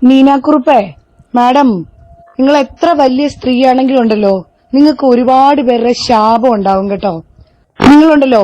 നീനാക്കുറുപ്പേ, madam, നിങ്ങൾ എത്ര വലിയ സ്ത്രീയാണെങ്കിലും ഉണ്ടല്ലോ, നിങ്ങൾക്ക് ഒരുപാട് പേരുടെ ശാപം ഉണ്ടാവും കേട്ടോ. നിങ്ങളുണ്ടല്ലോ,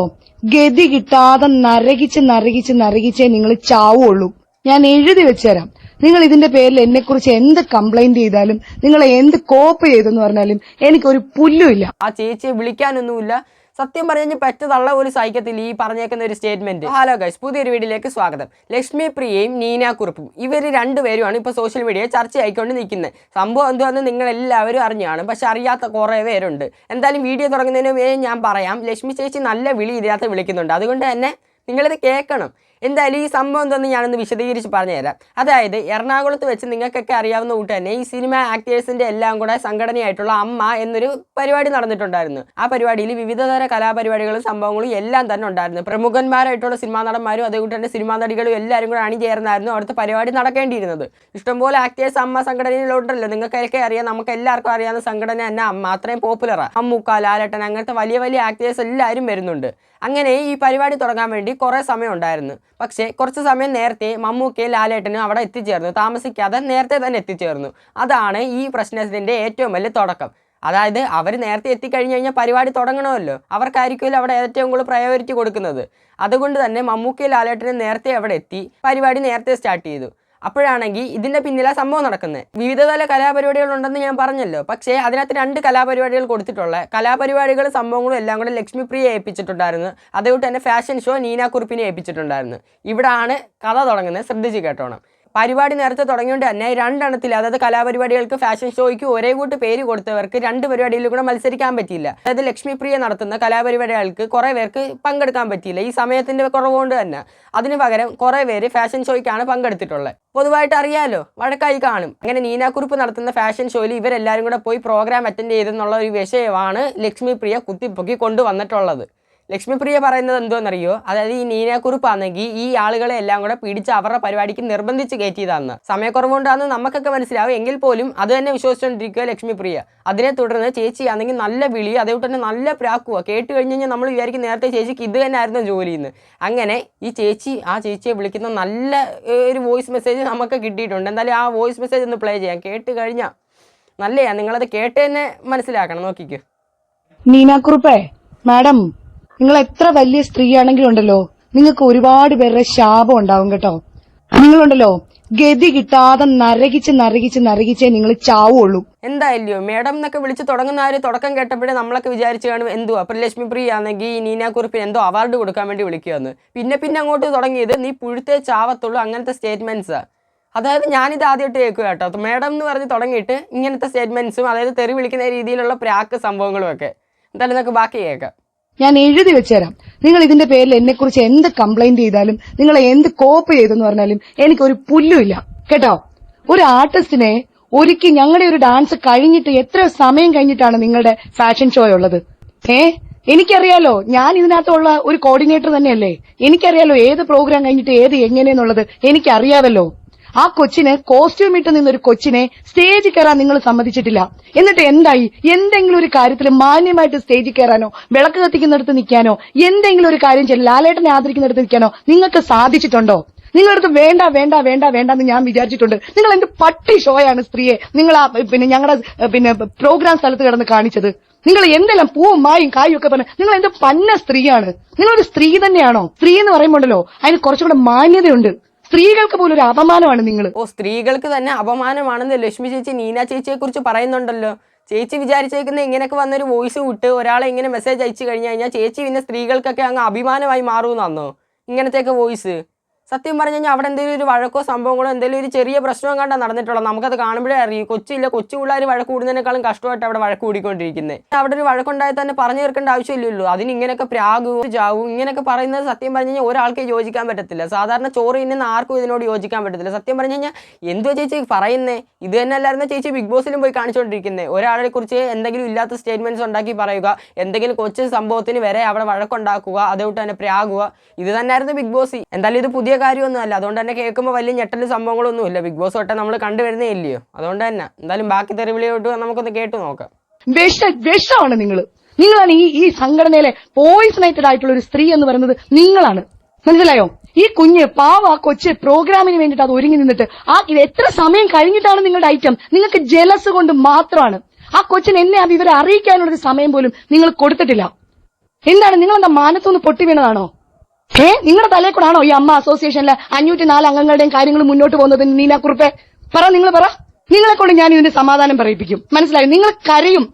ഗതി കിട്ടാതെ നരകിച്ചേ നിങ്ങൾ ചാവുള്ളൂ. ഞാൻ എഴുതി വെച്ചുതരാം. നിങ്ങൾ ഇതിന്റെ പേരിൽ എന്നെക്കുറിച്ച് എന്ത് കംപ്ലൈന്റ് ചെയ്താലും, നിങ്ങൾ എന്ത് കോപ്പ് ചെയ്തെന്ന് പറഞ്ഞാലും എനിക്കൊരു പുല്ലുമില്ല. ആ ചേച്ചിയെ വിളിക്കാനൊന്നുമില്ല. സത്യം പറഞ്ഞാൽ പറ്റതള്ള ഒരു സഹിക്കത്തില്ല ഈ പറഞ്ഞേക്കുന്ന ഒരു സ്റ്റേറ്റ്മെന്റ്. ഹലോ ഗൈസ്, പുതിയൊരു വീഡിയോയിലേക്ക് സ്വാഗതം. ലക്ഷ്മി പ്രിയയും നീനാക്കുറുപ്പും ഇവർ രണ്ടുപേരുമാണ് ഇപ്പോൾ സോഷ്യൽ മീഡിയയിൽ ചർച്ചയായിക്കൊണ്ട് നിൽക്കുന്നത്. സംഭവം എന്തുവെന്ന് നിങ്ങൾ എല്ലാവരും അറിഞ്ഞാണ്, പക്ഷെ അറിയാത്ത കുറേ പേരുണ്ട്. എന്തായാലും വീഡിയോ തുടങ്ങുന്നതിന് മുന്നേ ഞാൻ പറയാം, ലക്ഷ്മി ചേച്ചി നല്ല വിളി ഇതിനകത്ത് വിളിക്കുന്നുണ്ട്, അതുകൊണ്ട് തന്നെ നിങ്ങളിത് കേൾക്കണം. എന്തായാലും ഈ സംഭവം എന്തെന്ന് ഞാനൊന്ന് വിശദീകരിച്ച് പറഞ്ഞുതരാം. അതായത് എറണാകുളത്ത് വെച്ച് നിങ്ങൾക്കൊക്കെ അറിയാവുന്ന കൂട്ട് തന്നെ ഈ സിനിമ ആക്ടേഴ്സിൻ്റെ എല്ലാം കൂടെ സംഘടനയായിട്ടുള്ള അമ്മ എന്നൊരു പരിപാടി നടന്നിട്ടുണ്ടായിരുന്നു. ആ പരിപാടിയിൽ വിവിധതര കലാപരിപാടികളും സംഭവങ്ങളും എല്ലാം തന്നെ ഉണ്ടായിരുന്നു. പ്രമുഖന്മാരായിട്ടുള്ള സിനിമാ നടന്മാരും അതേകൂട്ട് തന്നെ സിനിമാ നടികളും എല്ലാവരും കൂടെ അണിചേർന്നായിരുന്നു അവിടുത്തെ പരിപാടി നടക്കേണ്ടിയിരുന്നത്. ഇഷ്ടംപോലെ ആക്ടേഴ്സ് അമ്മ സംഘടനയിലുണ്ടല്ലോ, നിങ്ങൾക്കൊക്കെ അറിയാം, നമുക്ക് എല്ലാവർക്കും അറിയാവുന്ന സംഘടന തന്നെ അമ്മ, അത്രയും പോപ്പുലറാണ്. അമ്മൂക്ക, ലാലേട്ടൻ, അങ്ങനത്തെ വലിയ വലിയ ആക്ടേഴ്സ് എല്ലാവരും വരുന്നുണ്ട്. അങ്ങനെ ഈ പരിപാടി തുടങ്ങാൻ വേണ്ടി കുറേ സമയം ഉണ്ടായിരുന്നു. പക്ഷേ കുറച്ച് സമയം നേരത്തെ മമ്മൂക്കയും ലാലേട്ടനും അവിടെ എത്തിച്ചേർന്നു, താമസിക്കാതെ നേരത്തെ തന്നെ എത്തിച്ചേർന്നു. അതാണ് ഈ പ്രശ്നത്തിൻ്റെ ഏറ്റവും വലിയ തുടക്കം. അതായത് അവർ നേരത്തെ എത്തിക്കഴിഞ്ഞ് കഴിഞ്ഞാൽ പരിപാടി തുടങ്ങണമല്ലോ, അവർക്കായിരിക്കുമല്ലോ അവിടെ ഏറ്റവും കൂടുതൽ പ്രയോറിറ്റി കൊടുക്കുന്നത്. അതുകൊണ്ട് തന്നെ മമ്മൂക്കയും ലാലേട്ടനും നേരത്തെ അവിടെ എത്തി പരിപാടി നേരത്തെ സ്റ്റാർട്ട് ചെയ്തു. അപ്പോഴാണെങ്കിൽ ഇതിൻ്റെ പിന്നിലാണ് സംഭവം നടക്കുന്നത്. വിവിധതല കലാപരിപാടികളുണ്ടെന്ന് ഞാൻ പറഞ്ഞല്ലോ, പക്ഷേ അതിനകത്ത് 2 കലാപരിപാടികൾ കൊടുത്തിട്ടുള്ള കലാപരിപാടികളും സംഭവങ്ങളും എല്ലാം കൂടെ ലക്ഷ്മി പ്രിയ ഏൽപ്പിച്ചിട്ടുണ്ടായിരുന്നു. അതുകൊണ്ട് തന്നെ ഫാഷൻ ഷോ നീനാക്കുറുപ്പിനെ ഏൽപ്പിച്ചിട്ടുണ്ടായിരുന്നു. ഇവിടാണ് കഥ തുടങ്ങുന്നത്, ശ്രദ്ധിച്ച് കേട്ടോണം. പരിപാടി നേരത്തെ തുടങ്ങിയോണ്ട് തന്നെ 2 എണ്ണത്തിൽ, അതായത് കലാപരിപാടികൾക്ക് ഫാഷൻ ഷോയ്ക്ക് ഒരേ കൂട്ട് പേര് കൊടുത്തവർക്ക് 2 പരിപാടിയിൽ കൂടെ മത്സരിക്കാൻ പറ്റിയില്ല. അതായത് ലക്ഷ്മി പ്രിയ നടത്തുന്ന കലാപരിപാടികൾക്ക് കുറേ പേർക്ക് പങ്കെടുക്കാൻ പറ്റിയില്ല, ഈ സമയത്തിൻ്റെ കുറവുകൊണ്ട് തന്നെ. അതിന് പകരം കുറേ പേര് ഫാഷൻ ഷോയ്ക്കാണ് പങ്കെടുത്തിട്ടുള്ളത്. പൊതുവായിട്ട് അറിയാലോ, വഴക്കായി കാണും. അങ്ങനെ നീനാക്കുറുപ്പ് നടത്തുന്ന ഫാഷൻ ഷോയിൽ ഇവരെല്ലാവരും കൂടെ പോയി പ്രോഗ്രാം അറ്റൻഡ് ചെയ്തെന്നുള്ള ഒരു വിഷയമാണ് ലക്ഷ്മി പ്രിയ കുത്തിപ്പൊക്കി കൊണ്ടുവന്നിട്ടുള്ളത്. ലക്ഷ്മി പ്രിയ പറയുന്നത് എന്തോന്നറിയോ, അതായത് ഈ നീനാക്കുറുപ്പാണെങ്കിൽ ഈ ആളുകളെ എല്ലാം കൂടെ പിടിച്ച് അവരുടെ പരിപാടിക്ക് നിർബന്ധിച്ച് കയറ്റിയതാണെന്ന്. സമയക്കുറവുകൊണ്ടാണെന്ന് നമുക്കൊക്കെ മനസ്സിലാവും, എങ്കിൽ പോലും അത് തന്നെ വിശ്വസിച്ചുകൊണ്ടിരിക്കുക ലക്ഷ്മി പ്രിയ. അതിനെ തുടർന്ന് ചേച്ചിയാണെങ്കിൽ നല്ല വിളി, അതേപോലെ തന്നെ നല്ല പ്രാക്കുക. കേട്ട് കഴിഞ്ഞ് കഴിഞ്ഞാൽ നമ്മൾ വിചാരിക്കും നേരത്തെ ചേച്ചിക്ക് ഇത് തന്നെ ആയിരുന്നു ജോലിയെന്ന്. അങ്ങനെ ഈ ആ ചേച്ചിയെ വിളിക്കുന്ന നല്ല ഒരു വോയിസ് മെസ്സേജ് നമുക്ക് കിട്ടിയിട്ടുണ്ട്. എന്തായാലും ആ വോയിസ് മെസ്സേജ് ഒന്ന് പ്ലേ ചെയ്യാം. കേട്ട് കഴിഞ്ഞാൽ നല്ലതാണ്, നിങ്ങളത് കേട്ട് തന്നെ മനസ്സിലാക്കണം. നോക്കിക്കോ. നീനാക്കുറുപ്പേ, മാഡം, നിങ്ങൾ എത്ര വലിയ സ്ത്രീയാണെങ്കിലും ഉണ്ടല്ലോ, നിങ്ങൾക്ക് ഒരുപാട് പേരുടെ ശാപം ഉണ്ടാവും കേട്ടോ. നിങ്ങളുണ്ടല്ലോ, ഗതി കിട്ടാതെ നരകിച്ചേ നിങ്ങൾ ചാവുള്ളൂ. എന്തായാലോ മേഡം എന്നൊക്കെ വിളിച്ച് തുടങ്ങുന്ന ഒരു തുടക്കം കേട്ടപ്പോഴേ നമ്മളൊക്കെ വിചാരിച്ചു കാണും എന്തോ അപ്പോൾ ലക്ഷ്മി പ്രിയ ആണെങ്കിൽ ഈ നീനാക്കുറുപ്പിന് എന്തോ അവാർഡ് കൊടുക്കാൻ വേണ്ടി വിളിക്കുകയെന്ന്. പിന്നെ അങ്ങോട്ട് തുടങ്ങിയത് നീ പുഴുത്തേ ചാവത്തുള്ളൂ അങ്ങനത്തെ സ്റ്റേറ്റ്മെന്റ്സാണ്. അതായത് ഞാനിത് ആദ്യമായിട്ട് കേൾക്കുക കേട്ടോ. മേഡം എന്ന് പറഞ്ഞ് തുടങ്ങിയിട്ട് ഇങ്ങനത്തെ സ്റ്റേറ്റ്മെന്റ്സും അതായത് തെറി വിളിക്കുന്ന രീതിയിലുള്ള പ്രാക്ക് സംഭവങ്ങളും ഒക്കെ. എന്തായാലും നമുക്ക് ബാക്കി കേൾക്കാം. ഞാൻ എഴുതി വെച്ചുതരാം. നിങ്ങൾ ഇതിന്റെ പേരിൽ എന്നെക്കുറിച്ച് എന്ത് കംപ്ലൈന്റ് ചെയ്താലും, നിങ്ങൾ എന്ത് കോപ്പ് ചെയ്തെന്ന് പറഞ്ഞാലും എനിക്കൊരു പുല്ലുമില്ല കേട്ടോ. ഒരു ആർട്ടിസ്റ്റിനെ ഒരിക്കൽ ഞങ്ങളുടെ ഒരു ഡാൻസ് കഴിഞ്ഞിട്ട് എത്ര സമയം കഴിഞ്ഞിട്ടാണ് നിങ്ങളുടെ ഫാഷൻ ഷോ ഉള്ളത്? എനിക്കറിയാലോ, ഞാൻ ഇതിനകത്തുള്ള ഒരു കോർഡിനേറ്റർ തന്നെയല്ലേ. എനിക്കറിയാലോ ഏത് പ്രോഗ്രാം കഴിഞ്ഞിട്ട് ഏത് എങ്ങനെയെന്നുള്ളത് എനിക്കറിയാവല്ലോ. ആ കൊച്ചിന് കോസ്റ്റ്യൂം ഇട്ട് നിന്നൊരു കൊച്ചിനെ സ്റ്റേജിൽ കയറാൻ നിങ്ങൾ സമ്മതിച്ചിട്ടില്ല. എന്നിട്ട് എന്തായി? എന്തെങ്കിലും ഒരു കാര്യത്തിൽ മാന്യമായിട്ട് സ്റ്റേജിൽ കയറാനോ, വിളക്ക് കത്തിക്കുന്നിടത്ത് നിൽക്കാനോ, എന്തെങ്കിലും ഒരു കാര്യം ചെയ്ത് ലാലേട്ടനെ ആദരിക്കുന്നിടത്ത് നിൽക്കാനോ നിങ്ങൾക്ക് സാധിച്ചിട്ടുണ്ടോ? നിങ്ങളടുത്ത് വേണ്ടെന്ന് ഞാൻ വിചാരിച്ചിട്ടുണ്ട്. നിങ്ങൾ എന്ത് പട്ടി ഷോയാണ് സ്ത്രീയെ നിങ്ങൾ ഞങ്ങളുടെ പ്രോഗ്രാം സ്ഥലത്ത് കിടന്ന് കാണിച്ചത്? നിങ്ങൾ എന്തെല്ലാം പൂവും മായും കായും ഒക്കെ പറഞ്ഞ നിങ്ങൾ എന്ത് പന്ന സ്ത്രീയാണ്? നിങ്ങളൊരു സ്ത്രീ തന്നെയാണോ? സ്ത്രീ എന്ന് പറയുമ്പോണ്ടല്ലോ അതിന് കുറച്ചുകൂടെ മാന്യതയുണ്ട്. സ്ത്രീകൾക്ക് പോലും ഒരു അപമാനമാണ് നിങ്ങൾ. സ്ത്രീകൾക്ക് തന്നെ അപമാനമാണെന്ന് ലക്ഷ്മി ചേച്ചി നീന ചേച്ചിയെ കുറിച്ച് പറയുന്നുണ്ടല്ലോ. ചേച്ചി വിചാരിച്ചേക്കുന്ന ഇങ്ങനെയൊക്കെ വന്നൊരു വോയിസ് വിട്ട് ഒരാളെ ഇങ്ങനെ മെസ്സേജ് അയച്ചു കഴിഞ്ഞാൽ ചേച്ചി പിന്നെ സ്ത്രീകൾക്കൊക്കെ അങ്ങ് അഭിമാനമായി മാറുമെന്നാന്നോ ഇങ്ങനത്തെയൊക്കെ വോയിസ്? സത്യം പറഞ്ഞു കഴിഞ്ഞാൽ അവിടെ എന്തെങ്കിലും ഒരു വഴക്കോ സംഭവങ്ങളോ എന്തെങ്കിലും ഒരു ചെറിയ പ്രശ്നവും കണ്ടാൽ നടന്നിട്ടുള്ളത്. നമുക്കത് കാണുമ്പോഴേ അറിയും. കൊച്ചു പിള്ളേർ വഴക്ക് കൂടുന്നതിനേക്കാളും കഷ്ടമായിട്ട് അവിടെ വഴക്ക് കൂടിക്കൊണ്ടിരിക്കുന്നത്. അവിടെ ഒരു വഴക്കുണ്ടായി തന്നെ പറഞ്ഞു തീർക്കേണ്ട ആവശ്യമില്ലല്ലോ. അതിന് ഇങ്ങനെയൊക്കെ പ്രാഗവും ജാവും ഇങ്ങനെയൊക്കെ പറയുന്നത് സത്യം പറഞ്ഞു കഴിഞ്ഞാൽ ഒരാൾക്ക് യോജിക്കാൻ പറ്റത്തില്ല. സാധാരണ ചോറ് തിന്നുന്ന ആർക്കും ഇതിനോട് യോജിക്കാൻ പറ്റത്തില്ല. സത്യം പറഞ്ഞു കഴിഞ്ഞാൽ എന്തോ ചേച്ചി പറയുന്നേ? ഇത് തന്നെ അല്ലായിരുന്നു ചേച്ചി ബിഗ് ബോസിലും പോയി കാണിച്ചുകൊണ്ടിരിക്കുന്നത്. ഒരാളെ കുറിച്ച് എന്തെങ്കിലും ഇല്ലാത്ത സ്റ്റേറ്റ്മെന്റ്സ് ഉണ്ടാക്കി പറയുക, എന്തെങ്കിലും കൊച്ചു സംഭവത്തിന് വരെ അവിടെ വഴക്കുണ്ടാക്കുക, അതുകൊണ്ട് തന്നെ പ്രാഗുക. ഇത് തന്നെയായിരുന്നു ബിഗ് ബോസ്. എന്തായാലും ഇത് പുതിയ കാര്യമൊന്നുമല്ല. അതുകൊണ്ട് തന്നെ കേൾക്കുമ്പോൾ വലിയ ഞെട്ടലും സംഭവങ്ങളൊന്നും ഇല്ല. ബിഗ് ബോസ് തൊട്ട് നമ്മൾ കണ്ടുവരുന്നേ ഇല്ലയോ. അതുകൊണ്ട് തന്നെ എന്തായാലും ബാക്കി തെറിവിളിയോട്ട് നമുക്കൊന്ന് കേട്ടു നോക്കാം. വിഷമാണ് നിങ്ങളാണ് ഈ സംഘടനയിലെ പോയിസണേറ്റഡ് ആയിട്ടുള്ള ഒരു സ്ത്രീ എന്ന് പറയുന്നത് നിങ്ങളാണ്. മനസ്സിലായോ? ഈ കുഞ്ഞ് പാവ ആ കൊച്ച് പ്രോഗ്രാമിന് വേണ്ടിയിട്ട് അത് ഒരുങ്ങി നിന്നിട്ട് ഇത് എത്ര സമയം കഴിഞ്ഞിട്ടാണ് നിങ്ങളുടെ ഐറ്റം? നിങ്ങൾക്ക് ജലസ് കൊണ്ട് മാത്രമാണ്. ആ കൊച്ചിന് എന്നെ ആ വിവരം അറിയിക്കാനുള്ളൊരു സമയം പോലും നിങ്ങൾ കൊടുത്തിട്ടില്ല. എന്താണ് നിങ്ങളെന്താ മാനത്തൊന്ന് പൊട്ടി വീണതാണോ? നിങ്ങളുടെ തലയിൽ കൂടാണോ ഈ അമ്മ അസോസിയേഷനിലെ 504 അംഗങ്ങളുടെയും കാര്യങ്ങൾ മുന്നോട്ട് പോകുന്നത്? നീനാക്കുറുപ്പെ പറ, നിങ്ങൾ പറ. നിങ്ങളെ കൊണ്ട് ഞാൻ ഇതിന്റെ സമാധാനം പറയിപ്പിക്കും. മനസ്സിലായോ? നിങ്ങൾ കരയും.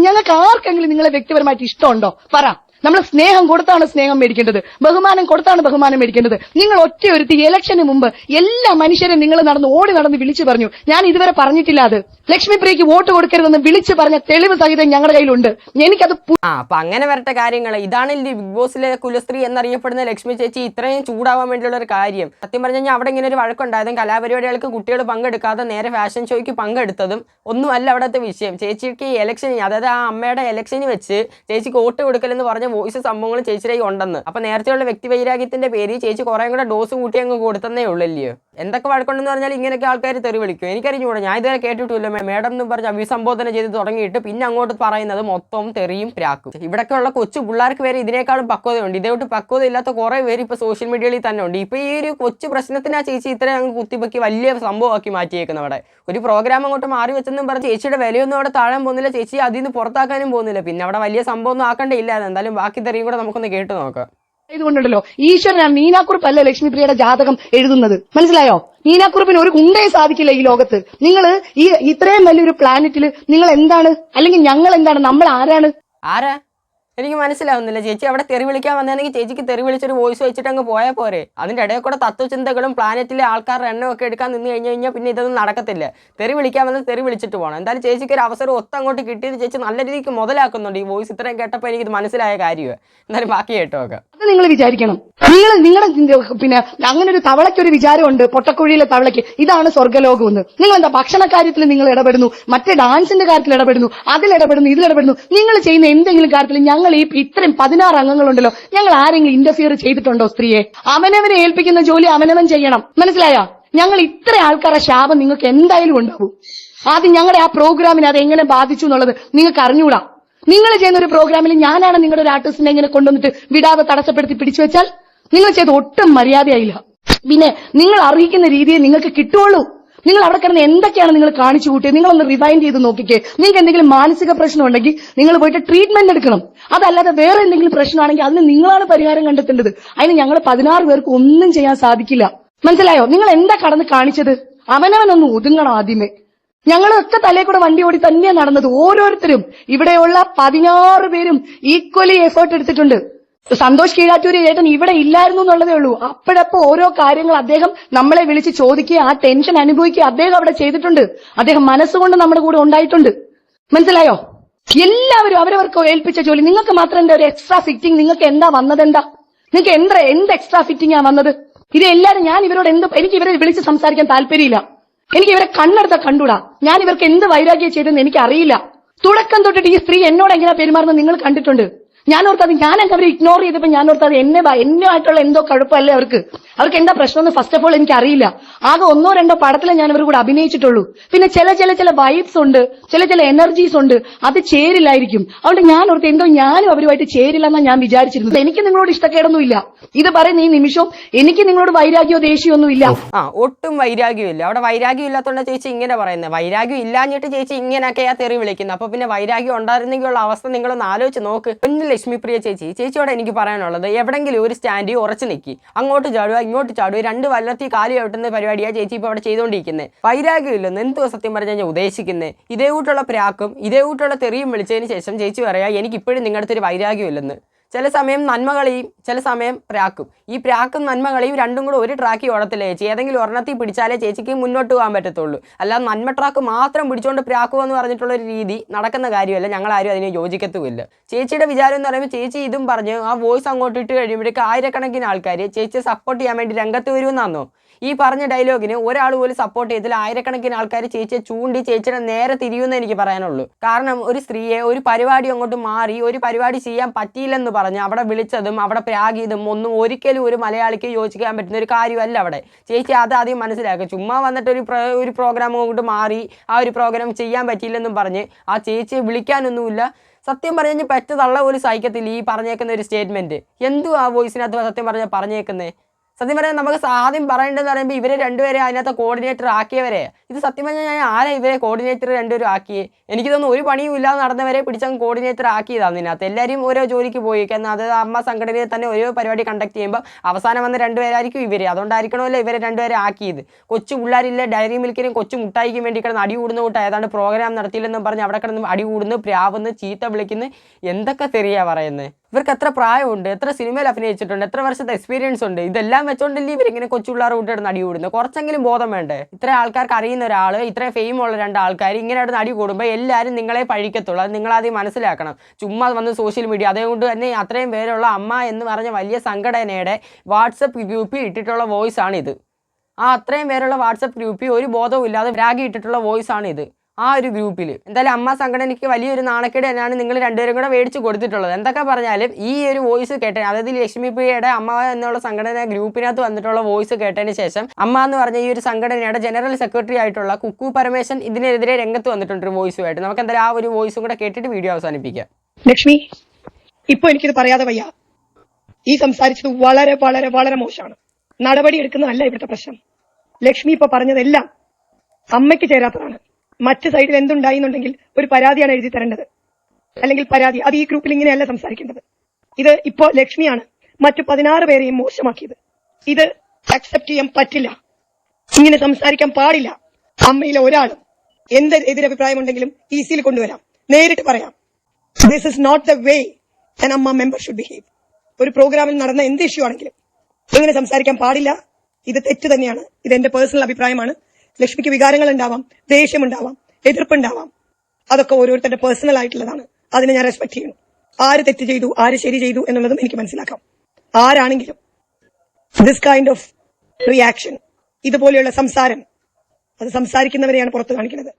ഞങ്ങൾക്ക് ആർക്കെങ്കിലും നിങ്ങളെ വ്യക്തിപരമായിട്ട് ഇഷ്ടമുണ്ടോ? പറ. നമ്മൾ സ്നേഹം കൊടുത്താണ് സ്നേഹം മേടിക്കേണ്ടത്, ബഹുമാനം കൊടുത്താണ് ബഹുമാനം മേടിക്കേണ്ടത്. നിങ്ങൾ ഒറ്റയൊരുത്തി ഇലക്ഷന് മുമ്പ് എല്ലാ മനുഷ്യരെ നിങ്ങൾ ഓടി നടന്ന് വിളിച്ചു പറഞ്ഞു. ഞാൻ ഇതുവരെ പറഞ്ഞിട്ടില്ല അത്. ലക്ഷ്മിപ്രിയക്ക് വോട്ട് കൊടുക്കരുതെന്ന് വിളിച്ചു പറഞ്ഞ തെളിവ് സഹിതം ഞങ്ങളുടെ കയ്യിലുണ്ട്. എനിക്കത് അപ്പൊ അങ്ങനെ വരട്ടെ കാര്യങ്ങൾ. ഇതാണ് ബിഗ് ബോസിലെ കുലസ്ത്രീ എന്നറിയപ്പെടുന്ന ലക്ഷ്മി ചേച്ചി ഇത്രയും ചൂടാവാൻ വേണ്ടിയുള്ള ഒരു കാര്യം. സത്യം പറഞ്ഞു കഴിഞ്ഞാൽ അവിടെ ഇങ്ങനെ ഒരു വഴക്കുണ്ടായതും കലാപരിപാടികൾക്ക് കുട്ടികൾ പങ്കെടുക്കാതെ നേരെ ഫാഷൻ ഷോയ്ക്ക് പങ്കെടുത്തതും ഒന്നുമല്ല അവിടുത്തെ വിഷയം. ചേച്ചിക്ക് ഈ ഇലക്ഷന്, അതായത് ആ അമ്മയുടെ ഇലക്ഷന് വെച്ച് ചേച്ചിക്ക് വോട്ട് കൊടുക്കലെന്ന് പറഞ്ഞ വോയിസ് സംഭവങ്ങൾ ചേച്ചിയുടെ ഉണ്ടെന്ന്. അപ്പൊ നേരത്തെയുള്ള വ്യക്തി വൈരാഗ്യത്തിന്റെ പേര് ചേച്ചി കുറെ കൂടെ ഡോസ് കൂട്ടി അങ്ങ് കൊടുത്തന്നേ ഉള്ളല്ലയോ. എന്തൊക്കെ വഴക്കുണ്ടെന്ന് പറഞ്ഞാൽ ഇങ്ങനെയൊക്കെ ആൾക്കാർ തെറി വിളിക്കും. എനിക്കറിഞ്ഞൂടെ, ഞാൻ ഇതുവരെ കേട്ടിട്ടില്ല. മേഡം എന്ന് പറഞ്ഞ് അഭിസംബോധന ചെയ്ത് തുടങ്ങിയിട്ട് പിന്നെ അങ്ങോട്ട് പറയുന്നത് മൊത്തം തെറിയും പ്രാക്കും. ഇവിടെയൊക്കെയുള്ള കൊച്ചു പിള്ളേർക്ക് വരെ ഇതിനേക്കാളും പക്വതയുണ്ട്. ഇതേട്ട് പക്വത ഇല്ലാത്ത കുറെ പേര് ഇപ്പൊ സോഷ്യൽ മീഡിയയിൽ തന്നെ ഉണ്ട്. ഇപ്പൊ ഈ ഒരു കൊച്ചു പ്രശ്നത്തിന് ആ ചേച്ചി ഇത്രയും അങ്ങ് കുത്തിപ്പൊക്കി വലിയ സംഭവമാക്കി മാറ്റിയേക്കുന്നത്. അവിടെ ഒരു പ്രോഗ്രാം അങ്ങോട്ട് മാറി വെച്ചെന്നും പറഞ്ഞ് ചേച്ചിയുടെ വിലയൊന്നും അവിടെ താഴാൻ പോകുന്നില്ല, ചേച്ചി അതിൽ നിന്ന് പുറത്താക്കാനും പോകുന്നില്ല. പിന്നെ അവിടെ വലിയ സംഭവം ഒന്നും ആക്കേണ്ടിയില്ലായിരുന്നു. എന്തായാലും ബാക്കി തെറിയും കൂടെ നമുക്കൊന്ന് കേട്ട് നോക്കാം. ഇതുകൊണ്ടല്ലോ ഈശ്വരനാണ് നീനാക്കുറുപ്പല്ല ലക്ഷ്മിപ്രിയയുടെ ജാതകം എഴുതുന്നത്. മനസ്സിലായോ? നീനാക്കുറുപ്പിന് ഒരു ഉണ്ടേ സാധിക്കില്ല ഈ ലോകത്ത്. നിങ്ങൾ ഈ ഇത്രയും വലിയൊരു പ്ലാനറ്റിൽ നിങ്ങൾ എന്താണ്, അല്ലെങ്കിൽ ഞങ്ങൾ എന്താണ്, നമ്മൾ ആരാ എനിക്ക് മനസ്സിലാവുന്നില്ല. ചേച്ചി അവിടെ തെറി വിളിക്കാൻ വന്നെങ്കിൽ ചേച്ചിക്ക് തെറി വിളിച്ചൊരു വോയിസ് വെച്ചിട്ട് അങ്ങ് പോയാൽ പോരെ. അതിന്റെ ഇടയിൽ കൂടെ തത്വചിന്തകളും പ്ലാനറ്റിലെ ആൾക്കാരുടെ എണ്ണമൊക്കെ എടുക്കാൻ നിന്ന് കഴിഞ്ഞാൽ പിന്നെ ഇതൊന്നും നടക്കത്തില്ല. തെറി വിളിക്കാൻ വന്ന് തെറി വിളിച്ചിട്ട് പോകണം. എന്തായാലും ചേച്ചിക്ക് ഒരു അവസരം ഒത്തങ്ങോട്ട് കിട്ടിയത് ചേച്ചി നല്ല രീതിക്ക് മുതലാക്കുന്നുണ്ട്. ഈ വോയിസ് ഇത്രയും കേട്ടപ്പോൾ എനിക്കിത് മനസ്സിലായ കാര്യമാണ്. എന്നാലും ബാക്കി കേട്ടോക്കെ അത് നിങ്ങൾ വിചാരിക്കണം. നിങ്ങളുടെ പിന്നെ അങ്ങനെ ഒരു തവളയ്ക്കൊരു വിചാരമുണ്ട്, പൊട്ടക്കുഴിയിലെ തവളയ്ക്ക് ഇതാണ് സ്വർഗ്ഗലോകം എന്ന്. നിങ്ങൾ എന്താ ഭക്ഷണ കാര്യത്തിൽ നിങ്ങൾ ഇടപെടുന്നു, മറ്റേ ഡാൻസിന്റെ കാര്യത്തിൽ ഇടപെടുന്നു, അതിലിടപെടുന്നു, ഇതിലിടപെടുന്നു. നിങ്ങൾ ചെയ്യുന്ന എന്തെങ്കിലും കാര്യത്തിൽ ഞങ്ങൾ ഈ ഇത്രയും 16 അംഗങ്ങളുണ്ടല്ലോ, ഞങ്ങൾ ആരെങ്കിലും ഇന്റർഫിയർ ചെയ്തിട്ടുണ്ടോ? സ്ത്രീയെ അവനവനെ ഏൽപ്പിക്കുന്ന ജോലി അവനവൻ ചെയ്യണം. മനസ്സിലായോ? ഞങ്ങൾ ഇത്ര ആൾക്കാരുടെ ശാപം നിങ്ങൾക്ക് എന്തായാലും ഉണ്ടാവും. ആദ്യം ഞങ്ങളുടെ ആ പ്രോഗ്രാമിനെ അത് എങ്ങനെ ബാധിച്ചു എന്നുള്ളത് നിങ്ങൾക്ക് അറിഞ്ഞൂടാ. നിങ്ങൾ ചെയ്യുന്ന ഒരു പ്രോഗ്രാമിൽ ഞാനാണ് നിങ്ങളുടെ ഒരു ആർട്ടിസ്റ്റിനെ ഇങ്ങനെ കൊണ്ടുവന്നിട്ട് വിടാതെ തടസ്സപ്പെടുത്തി പിടിച്ചു വെച്ചാൽ നിങ്ങൾ ചെയ്ത് ഒട്ടും മര്യാദയായില്ല. പിന്നെ നിങ്ങൾ അറിയിക്കുന്ന രീതിയെ നിങ്ങൾക്ക് കിട്ടുള്ളൂ. നിങ്ങൾ അവിടെ കിടന്ന് എന്തൊക്കെയാണ് നിങ്ങൾ കാണിച്ചു കൂട്ടിയത് നിങ്ങളൊന്ന് റിവൈൻഡ് ചെയ്ത് നോക്കിക്കേ. നിങ്ങൾക്ക് എന്തെങ്കിലും മാനസിക പ്രശ്നം ഉണ്ടെങ്കിൽ നിങ്ങൾ പോയിട്ട് ട്രീറ്റ്മെന്റ് എടുക്കണം. അതല്ലാതെ വേറെ എന്തെങ്കിലും പ്രശ്നമാണെങ്കിൽ അതിന് നിങ്ങളാണ് പരിഹാരം കണ്ടെത്തേണ്ടത്. അതിന് ഞങ്ങൾ 16 പേർക്ക് ഒന്നും ചെയ്യാൻ സാധിക്കില്ല. മനസ്സിലായോ? നിങ്ങൾ എന്താ കടന്ന് കാണിച്ചത്? അവനവനൊന്ന് ഒതുങ്ങണം ആദ്യമേ. ഞങ്ങളൊക്കെ തലേ കൂടെ വണ്ടി ഓടി തന്നെയാണ് നടന്നത്. ഓരോരുത്തരും ഇവിടെയുള്ള 16 പേരും ഈക്വലി എഫേർട്ട് എടുത്തിട്ടുണ്ട്. സന്തോഷ് കീഴാറ്റൂരി ഏട്ടൻ ഇവിടെ ഇല്ലായിരുന്നു എന്നുള്ളതേ ഉള്ളൂ. അപ്പോഴപ്പോ ഓരോ കാര്യങ്ങൾ അദ്ദേഹം നമ്മളെ വിളിച്ച് ചോദിക്കുക, ആ ടെൻഷൻ അനുഭവിക്കുക അദ്ദേഹം അവിടെ ചെയ്തിട്ടുണ്ട്. അദ്ദേഹം മനസ്സുകൊണ്ട് നമ്മുടെ കൂടെ ഉണ്ടായിട്ടുണ്ട്. മനസ്സിലായോ? എല്ലാവരും അവരവർക്ക് ഏൽപ്പിച്ച ജോലി. നിങ്ങൾക്ക് മാത്രം എന്താ ഒരു എക്സ്ട്രാ ഫിറ്റിംഗ്? നിങ്ങൾക്ക് എന്താ വന്നതെന്താ? നിങ്ങൾക്ക് എന്ത് എക്സ്ട്രാ ഫിറ്റിംഗ് ആ വന്നത്? ഇത് എല്ലാവരും ഞാൻ ഇവരോട് എനിക്ക് ഇവരെ വിളിച്ച് സംസാരിക്കാൻ താല്പര്യമില്ല. എനിക്ക് ഇവരെ കണ്ണെടുത്ത കണ്ടൂടാ. ഞാൻ ഇവർക്ക് എന്ത് വൈരാഗ്യം ചെയ്തെന്ന് എനിക്ക് അറിയില്ല. തുടക്കം തൊട്ടിട്ട് ഈ സ്ത്രീ എന്നോട് എങ്ങനെ പെരുമാറുന്നത് നിങ്ങൾ കണ്ടിട്ടുണ്ട്. ഞാൻ ഓർത്തത് ഞാനൊക്കെ അവരെ ഇഗ്നോർ ചെയ്തപ്പോ ഞാൻ ഓർത്തത് എന്നുമായിട്ടുള്ള എന്തോ കുഴപ്പമല്ലേ അവർക്ക് എന്താ പ്രശ്നമെന്ന് ഫസ്റ്റ് ഓഫ് ഓൾ എനിക്ക് അറിയില്ല. ആകെ 1-2 പടത്തിലെ ഞാൻ ഇവർ കൂടെ അഭിനയിച്ചിട്ടുള്ളൂ. പിന്നെ ചില വൈബ്സ് ഉണ്ട്, ചില എനർജീസ് ഉണ്ട്, അത് ചേരില്ലായിരിക്കും. അതുകൊണ്ട് ഞാൻ ഓർത്ത് എന്തോ ഞാനും അവരുമായിട്ട് ചേരില്ലെന്നാണ് ഞാൻ വിചാരിച്ചിരുന്നത്. എനിക്ക് നിങ്ങളോട് ഇഷ്ടക്കേടൊന്നുമില്ല. ഇത് പറയുന്ന ഈ നിമിഷവും എനിക്ക് നിങ്ങളോട് വൈരാഗ്യമോ ദേഷ്യമൊന്നും ഇല്ല. ഒട്ടും വൈരാഗ്യമില്ല. അവിടെ വൈരാഗ്യം ഇല്ലാത്തോണ്ടാ ചേച്ചി ഇങ്ങനെ പറയുന്നത്. വൈരാഗ്യം ഇല്ലാഞ്ഞിട്ട് ചേച്ചി ഇങ്ങനെയൊക്കെയാ തെറി വിളിക്കുന്നത്. അപ്പൊ പിന്നെ വൈരാഗ്യം ഉണ്ടായിരുന്നെങ്കിലുള്ള അവസ്ഥ നിങ്ങളൊന്ന് ആലോചിച്ച് നോക്ക്. ലക്ഷ്മിപ്രിയ ചേച്ചിയോട് എനിക്ക് പറയാനുള്ളത്, എവിടെങ്കിലും ഒരു സ്റ്റാൻഡ് ഉറച്ചു നിൽക്കി, അങ്ങോട്ട് ചാടുക ഇങ്ങോട്ട് ചാടുക, 2 വല്ലത്തി കാലി ചവിട്ടുന്ന പരിപാടിയാണ് ചേച്ചി ഇപ്പോൾ അവിടെ ചെയ്തുകൊണ്ടിരിക്കുന്നത്. വൈരാഗ്യമില്ലെന്ന് എന്തോ സത്യം പറഞ്ഞാൽ ഞാൻ ഉദ്ദേശിക്കുന്നത്. ഇതേ കൂട്ടുള്ള പ്രാക്കും ഇതേ കൂട്ടുള്ള തെറിയും വിളിച്ചതിന് ശേഷം ചേച്ചി പറയാ എനിക്ക് ഇപ്പോഴും നിങ്ങളുടെ അടുത്തൊരു വൈരാഗ്യമില്ലെന്ന്. ചില സമയം നന്മകളെയും ചില സമയം പ്രാക്കും. ഈ പ്രാക്കും നന്മകളെയും രണ്ടും കൂടെ ഒരു ട്രാക്കിൽ ഓടത്തില്ല ചേച്ചി. ഏതെങ്കിലും ഒരെണ്ണത്തിൽ പിടിച്ചാലേ ചേച്ചിക്ക് മുന്നോട്ട് പോകാൻ പറ്റത്തുള്ളൂ. അല്ലാതെ നന്മ ട്രാക്ക് മാത്രം പിടിച്ചുകൊണ്ട് പ്രാക്കുക എന്ന് പറഞ്ഞിട്ടുള്ളൊരു രീതി നടക്കുന്ന കാര്യമല്ല. ഞങ്ങളാരും അതിനെ യോജിക്കത്തുമില്ല. ചേച്ചിയുടെ വിചാരം എന്ന് പറയുമ്പോൾ ചേച്ചി ഇതും പറഞ്ഞ് ആ വോയിസ് അങ്ങോട്ട് ഇട്ട് കഴിയുമ്പോഴേക്ക് ആയിരക്കണക്കിന് ആൾക്കാർ ചേച്ചിയെ സപ്പോർട്ട് ചെയ്യാൻ വേണ്ടി രംഗത്ത് വരുമെന്നാണോ? ഈ പറഞ്ഞ ഡയലോഗിന് ഒരാൾ പോലും സപ്പോർട്ട് ചെയ്തില്ല. ആയിരക്കണക്കിന് ആൾക്കാർ ചേച്ചിയെ ചൂണ്ടി ചേച്ചിയുടെ നേരെ തിരിയുമെന്ന് എനിക്ക് പറയാനുള്ളൂ. കാരണം ഒരു സ്ത്രീയെ ഒരു പരിപാടി അങ്ങോട്ട് മാറി ഒരു പരിപാടി ചെയ്യാൻ പറ്റിയില്ലെന്ന് പറഞ്ഞ് അവിടെ വിളിച്ചതും അവിടെ പ്രാഗിയതും ഒന്നും ഒരിക്കലും ഒരു മലയാളിക്ക് യോജിക്കാൻ പറ്റുന്ന ഒരു കാര്യമല്ല. അവിടെ ചേച്ചി അത് ആദ്യം മനസ്സിലാക്കുക. ചുമ്മാ വന്നിട്ട് ഒരു പ്രോഗ്രാം അങ്ങോട്ട് മാറി ആ ഒരു പ്രോഗ്രാം ചെയ്യാൻ പറ്റിയില്ലെന്നും പറഞ്ഞ് ആ ചേച്ചിയെ വിളിക്കാനൊന്നുമില്ല, സത്യം പറഞ്ഞാൽ പെറ്റ് തള്ള പോലും സഹിക്കത്തില്ല ഈ പറഞ്ഞേക്കുന്ന ഒരു സ്റ്റേറ്റ്മെന്റ്. എന്തു ആ വോയിസിനകത്ത് സത്യം പറഞ്ഞാൽ പറഞ്ഞേക്കുന്നത്? സത്യം പറഞ്ഞാൽ നമുക്ക് ആദ്യം പറയേണ്ടതെന്ന് പറയുമ്പോൾ ഇവരെ രണ്ടുപേരെ അതിനകത്ത് കോർഡിനേറ്റർ ആക്കിയവരെ. ഇത് സത്യം പറഞ്ഞാൽ ഞാൻ ആരാ ഇവരെ കോർഡിനേറ്റർ രണ്ടുപേരും ആക്കിയേ? എനിക്ക് തോന്നുന്നു ഒരു പണിയും ഇല്ലാതെ നടന്നവരെ പിടിച്ചങ്ങ് കോർഡിനേറ്റർ ആക്കിയതാണ്. ഇതിനകത്ത് എല്ലാവരും ഓരോ ജോലിക്ക് പോയി. എന്നാൽ അത് അമ്മ സംഘടനയിൽ തന്നെ ഓരോ പരിപാടി കണ്ടക്ട് ചെയ്യുമ്പോൾ അവസാനം വന്ന രണ്ടുപേരായിരിക്കും ഇവർ. അതുകൊണ്ടായിരിക്കണമല്ലോ ഇവരെ രണ്ടുപേരെ ആക്കിയത്. കൊച്ചു പിള്ളേരില്ല ഡയറി മിൽക്കിനും കൊച്ചു മുട്ടായിക്കും വേണ്ടി കിടന്ന് അടി കൂടുന്ന കൂട്ട ഏതാണ്ട് പ്രോഗ്രാം നടത്തിയില്ലെന്നും പറഞ്ഞ് അവിടെ കിടന്ന് അടി കൂടുന്നു, പ്രാവുന്നു, ചീത്ത വിളിക്കുന്നു, എന്തൊക്കെ തെറിയാ പറയുന്നത്. ഇവർക്ക് എത്ര പ്രായമുണ്ട്, എത്ര സിനിമയിൽ അഭിനയിച്ചിട്ടുണ്ട്, എത്ര വർഷത്തെ എക്സ്പീരിയൻസ് ഉണ്ട്. ഇതെല്ലാം വെച്ചോണ്ടല്ലേ ഇവരിങ്ങനെ കൊച്ചു പിള്ളേർ കൂട്ടിയിടുന്ന അടി കൂടുന്നത്. കുറച്ചെങ്കിലും ബോധം വേണ്ടേ? ഇത്ര ആൾക്കാർക്ക് അറിയുന്ന ഒരാൾ, ഇത്രയും ഫെയിം ഉള്ള രണ്ടാൾക്കാർ ഇങ്ങനെ ഇടുന്ന അടി കൂടുമ്പോൾ എല്ലാവരും നിങ്ങളെ പഴിക്കത്തുള്ളൂ. അത് നിങ്ങളാദ്യം മനസ്സിലാക്കണം. ചുമ്മാ വന്ന് സോഷ്യൽ മീഡിയ, അതുകൊണ്ട് തന്നെ അത്രയും പേരുള്ള അമ്മ എന്ന് പറഞ്ഞ വലിയ സംഘടനയുടെ വാട്സപ്പ് ഗ്രൂപ്പിൽ ഇട്ടിട്ടുള്ള വോയിസ് ആണിത്. ആ അത്രയും പേരുള്ള വാട്സപ്പ് ഗ്രൂപ്പിൽ ഒരു ബോധവും ഇല്ലാതെ രാഗി ഇട്ടിട്ടുള്ള വോയിസ് ആണിത്. ആ ഒരു ഗ്രൂപ്പിൽ എന്തായാലും അമ്മ സംഘടനയ്ക്ക് വലിയൊരു നാണക്കേട് തന്നെയാണ് നിങ്ങൾ രണ്ടുപേരും കൂടെ മേടിച്ച് കൊടുത്തിട്ടുള്ളത്. എന്തൊക്കെ പറഞ്ഞാലും ഈ ഒരു വോയിസ് കേട്ടതിന്, അതായത് ലക്ഷ്മിപ്രിയയുടെ അമ്മ എന്നുള്ള സംഘടന ഗ്രൂപ്പിനകത്ത് വന്നിട്ടുള്ള വോയിസ് കേട്ടതിന് ശേഷം അമ്മ എന്ന് പറഞ്ഞ ഈ ഒരു സംഘടനയുടെ ജനറൽ സെക്രട്ടറി ആയിട്ടുള്ള കുക്കു പരമേശൻ ഇതിനെതിരെ രംഗത്ത് വന്നിട്ടുണ്ട് ഒരു വോയിസുമായിട്ട്. നമുക്ക് എന്തായാലും ആ ഒരു വോയിസും കൂടെ കേട്ടിട്ട് വീഡിയോ അവസാനിപ്പിക്കാം. ലക്ഷ്മി, ഇപ്പൊ എനിക്കിത് പറയാതെ വയ്യ. ഈ സംസാരിച്ചത് വളരെ വളരെ വളരെ മോശമാണ്. നടപടി എടുക്കുന്നതല്ല ഇവിടുത്തെ പ്രശ്നം. ലക്ഷ്മി ഇപ്പൊ പറഞ്ഞതെല്ലാം അമ്മയ്ക്ക് ചേരാത്തതാണ്. മറ്റ് സൈഡിൽ എന്തുണ്ടായിന്നുണ്ടെങ്കിൽ ഒരു പരാതിയാണ് എഴുതി തരേണ്ടത്, അല്ലെങ്കിൽ പരാതി. അത് ഈ ഗ്രൂപ്പിൽ ഇങ്ങനെയല്ല സംസാരിക്കേണ്ടത്. ഇത് ഇപ്പോ ലക്ഷ്മിയാണ് മറ്റു 16 പേരെയും മോശമാക്കിയത്. ഇത് അക്സെപ്റ്റ് ചെയ്യാൻ പറ്റില്ല. ഇങ്ങനെ സംസാരിക്കാൻ പാടില്ല. അമ്മയിലെ ഒരാളും എന്ത് എതിരഭിപ്രായമുണ്ടെങ്കിലും ഈസിയിൽ കൊണ്ടുവരാം, നേരിട്ട് പറയാം. This is not the way an AMMA member should behave. ഒരു പ്രോഗ്രാമിൽ നടന്ന എന്ത് ഇഷ്യൂ ആണെങ്കിലും ഇങ്ങനെ സംസാരിക്കാൻ പാടില്ല. ഇത് തെറ്റ് തന്നെയാണ്. ഇത് എന്റെ പേഴ്സണൽ അഭിപ്രായമാണ്. ലക്ഷ്മിക്ക് വികാരങ്ങൾ ഉണ്ടാവാം, ദേഷ്യമുണ്ടാവാം, എതിർപ്പുണ്ടാവാം. അതൊക്കെ ഓരോരുത്തരുടെ പേഴ്സണൽ ആയിട്ടുള്ളതാണ്. അതിനെ ഞാൻ റെസ്പെക്ട് ചെയ്യുന്നു. ആര് തെറ്റ് ചെയ്തു, ആര് ശരി ചെയ്തു എന്നുള്ളതും എനിക്ക് മനസ്സിലാക്കാം. ആരാണെങ്കിലും ദിസ് കൈൻഡ് ഓഫ് റിയാക്ഷൻ, ഇതുപോലെയുള്ള സംസാരം, അത് സംസാരിക്കുന്നവരെയാണ് പുറത്ത് കാണിക്കുന്നത്.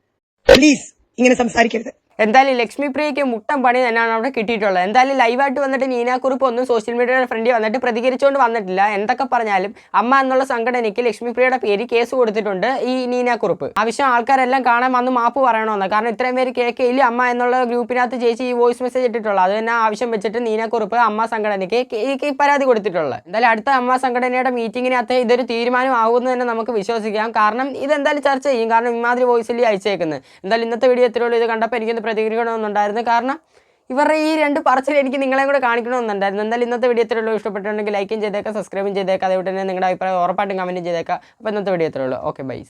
പ്ലീസ് ഇങ്ങനെ സംസാരിക്കരുത്. എന്തായാലും ലക്ഷ്മിപ്രിയയ്ക്ക് മുട്ടം പണി തന്നെയാണ് അവിടെ കിട്ടിയിട്ടുള്ളത്. എന്തായാലും ലൈവായിട്ട് വന്നിട്ട് നീനാക്കുറിപ്പ് ഒന്നും സോഷ്യൽ മീഡിയയുടെ ഫ്രണ്ടിൽ വന്നിട്ട് പ്രതികരിച്ചുകൊണ്ട് വന്നിട്ടില്ല. എന്തൊക്കെ പറഞ്ഞാലും അമ്മ എന്നുള്ള സംഘടനയ്ക്ക് ലക്ഷ്മിപ്രിയയുടെ പേര് കേസ് കൊടുത്തിട്ടുണ്ട് ഈ നീനാക്കുറിപ്പ്. ആവശ്യം ആൾക്കാരെല്ലാം കാണാൻ വന്ന് മാപ്പ് പറയണമെന്ന്. കാരണം ഇത്രയും പേര് കേൾക്കയില്ല അമ്മ എന്നുള്ള ഗ്രൂപ്പിനകത്ത് ചേച്ചി ഈ വോയിസ് മെസ്സേജ് ഇട്ടിട്ടുള്ളത്. അത് തന്നെ ആവശ്യം വെച്ചിട്ട് നീനാക്കുറിപ്പ് അമ്മ സംഘടനയ്ക്ക് പരാതി കൊടുത്തിട്ടുള്ളത്. എന്തായാലും അടുത്ത അമ്മ സംഘടനയുടെ മീറ്റിങ്ങിനകത്ത് ഇതൊരു തീരുമാനമാകുമെന്ന് തന്നെ നമുക്ക് വിശ്വസിക്കാം. കാരണം ഇതെന്തായാലും ചർച്ച ചെയ്യും. കാരണം ഇമാതിരി വോയിസിൽ അയച്ചേക്കുന്നത്. എന്തായാലും ഇന്നത്തെ വീഡിയോ എത്രയുള്ളൂ. ഇത് കണ്ടപ്പോൾ എനിക്കൊന്ന് പ്രതികരിക്കണമെന്നുണ്ടായിരുന്നു. കാരണം ഇവരുടെ ഈ രണ്ട് പറച്ചിൽ എനിക്ക് നിങ്ങളെ കൂടെ കാണിക്കണമെന്നുണ്ടായിരുന്നു. എന്തായാലും ഇന്നത്തെ വീഡിയോ എത്രയുള്ളൂ. ഇഷ്ടപ്പെട്ടിട്ടുണ്ടെങ്കിൽ ലൈക്കും ചെയ്തേക്കാം, സബ്സ്ക്രൈബും ചെയ്തേക്കാം. അതേപോലെ തന്നെ നിങ്ങളുടെ അഭിപ്രായം ഉറപ്പായിട്ടും കമൻറ്റും ചെയ്തേക്കാം. അപ്പോൾ ഇന്നത്തെ വീഡിയോ എത്രയുള്ളൂ. Okay, by.